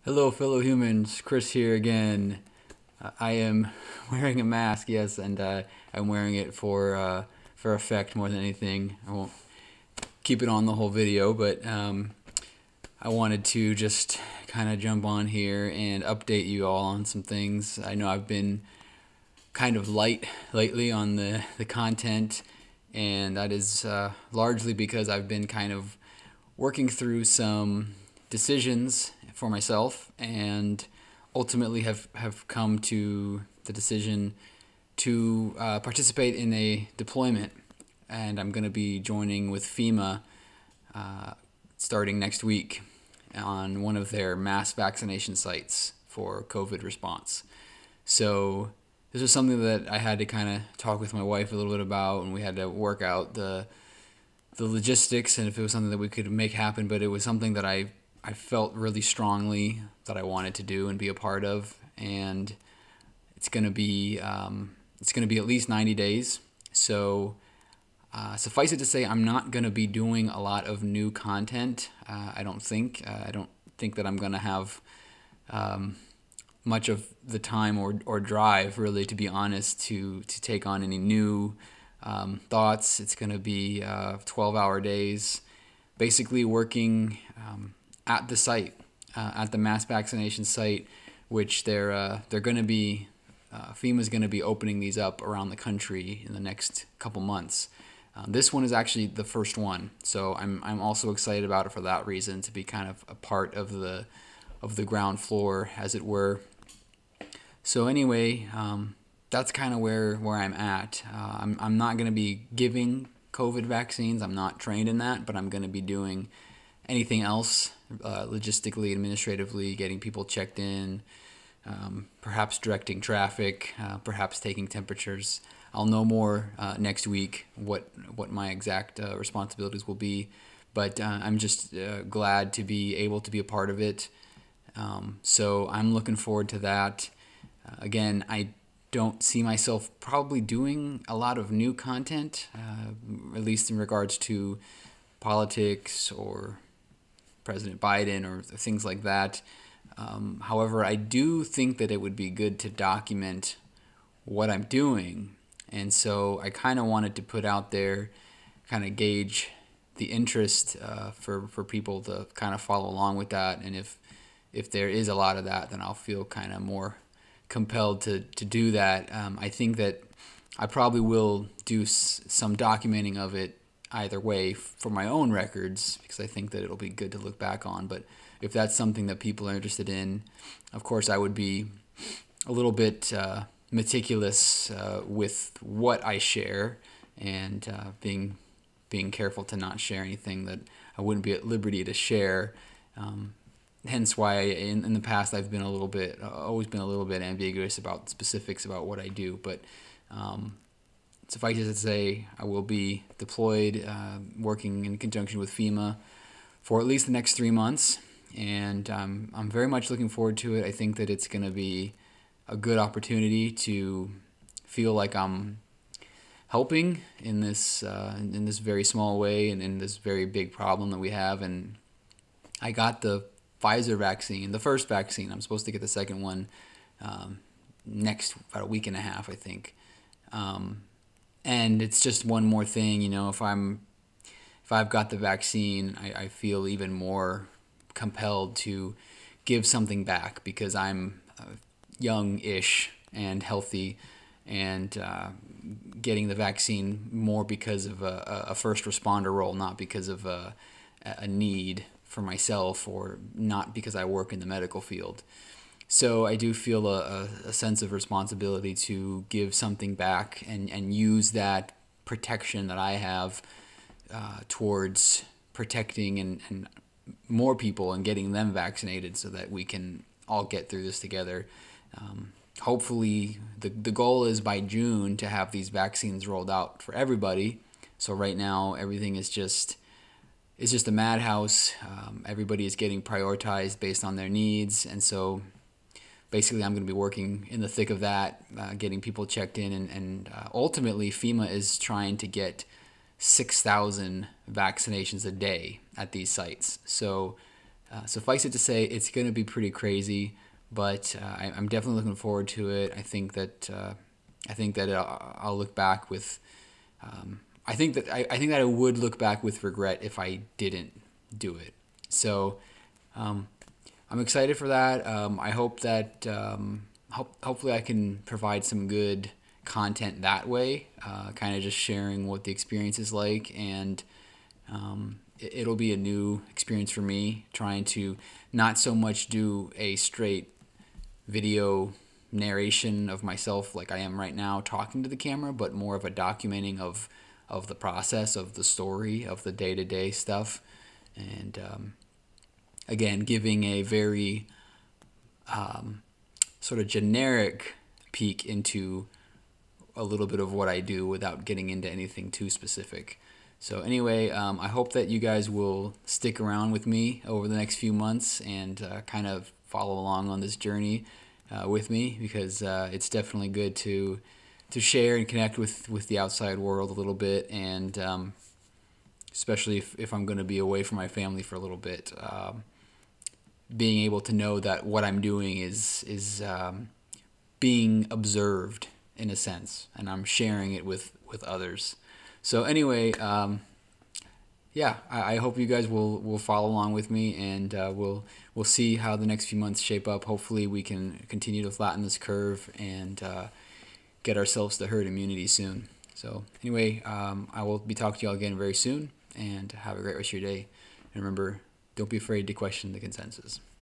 Hello, fellow humans. Chris here again. I am wearing a mask, yes, and I'm wearing it for effect more than anything. I won't keep it on the whole video, but I wanted to just kind of jump on here and update you all on some things. I know I've been kind of light lately on the content, and that is largely because I've been kind of working through some decisions for myself and ultimately have come to the decision to participate in a deployment. And I'm going to be joining with FEMA starting next week on one of their mass vaccination sites for COVID response. So this was something that I had to kind of talk with my wife a little bit about, and we had to work out the logistics and if it was something that we could make happen. But it was something that I felt really strongly that I wanted to do and be a part of, and it's gonna be at least 90 days. So suffice it to say, I'm not gonna be doing a lot of new content. I don't think that I'm gonna have much of the time or drive, really, to be honest, to take on any new thoughts. It's gonna be 12-hour days, basically working at the site, at the mass vaccination site, which they're going to be, FEMA's going to be opening these up around the country in the next couple months. This one is actually the first one, so I'm also excited about it for that reason, to be kind of a part of the ground floor, as it were. So anyway, that's kind of where I'm at. I'm not going to be giving COVID vaccines. I'm not trained in that, but I'm going to be doing anything else, logistically, administratively, getting people checked in, perhaps directing traffic, perhaps taking temperatures. I'll know more next week what my exact responsibilities will be, but I'm just glad to be able to be a part of it. So I'm looking forward to that. Again, I don't see myself probably doing a lot of new content, at least in regards to politics or President Biden or things like that. However, I do think that it would be good to document what I'm doing, and so I kind of wanted to put out there, kind of gauge the interest for people to kind of follow along with that. And if there is a lot of that, then I'll feel kind of more compelled to do that. I think that I probably will do some documenting of it either way for my own records, because I think that it'll be good to look back on. But if that's something that people are interested in, of course I would be a little bit meticulous with what I share, and being careful to not share anything that I wouldn't be at liberty to share. Hence why in the past I've been always been a little bit ambiguous about specifics about what I do. But suffice it to say, I will be deployed, working in conjunction with FEMA for at least the next 3 months, and I'm very much looking forward to it. I think that it's going to be a good opportunity to feel like I'm helping in this very small way and in this very big problem that we have. And I got the Pfizer vaccine, the first vaccine. I'm supposed to get the second one next about a week and a half, I think. And it's just one more thing, if I've got the vaccine, I feel even more compelled to give something back, because I'm young-ish and healthy, and getting the vaccine more because of a first responder role, not because of a need for myself, or not because I work in the medical field. So I do feel a sense of responsibility to give something back and use that protection that I have towards protecting and more people and getting them vaccinated, so that we can all get through this together. Hopefully, the goal is by June to have these vaccines rolled out for everybody. So right now everything is just a madhouse. Everybody is getting prioritized based on their needs, and so basically I'm going to be working in the thick of that, getting people checked in, and ultimately FEMA is trying to get 6,000 vaccinations a day at these sites. So Suffice it to say, it's going to be pretty crazy, but I'm definitely looking forward to it. I think that I'll look back with. I think that I would look back with regret if I didn't do it. So I'm excited for that. I hope that hopefully I can provide some good content that way. Kind of just sharing what the experience is like, and it'll be a new experience for me, trying to not so much do a straight video narration of myself like I am right now talking to the camera, but more of a documenting of the process, of the story, of the day-to-day stuff, and again, giving a very sort of generic peek into a little bit of what I do without getting into anything too specific. So anyway, I hope that you guys will stick around with me over the next few months and kind of follow along on this journey with me, because it's definitely good to share and connect with the outside world a little bit, and especially if I'm going to be away from my family for a little bit, being able to know that what I'm doing is being observed in a sense, and I'm sharing it with others. So anyway, yeah, I hope you guys will follow along with me, and we'll see how the next few months shape up. Hopefully we can continue to flatten this curve and get ourselves to herd immunity soon. So anyway, I will be talking to y'all again very soon, and have a great rest of your day. And remember, don't be afraid to question the consensus.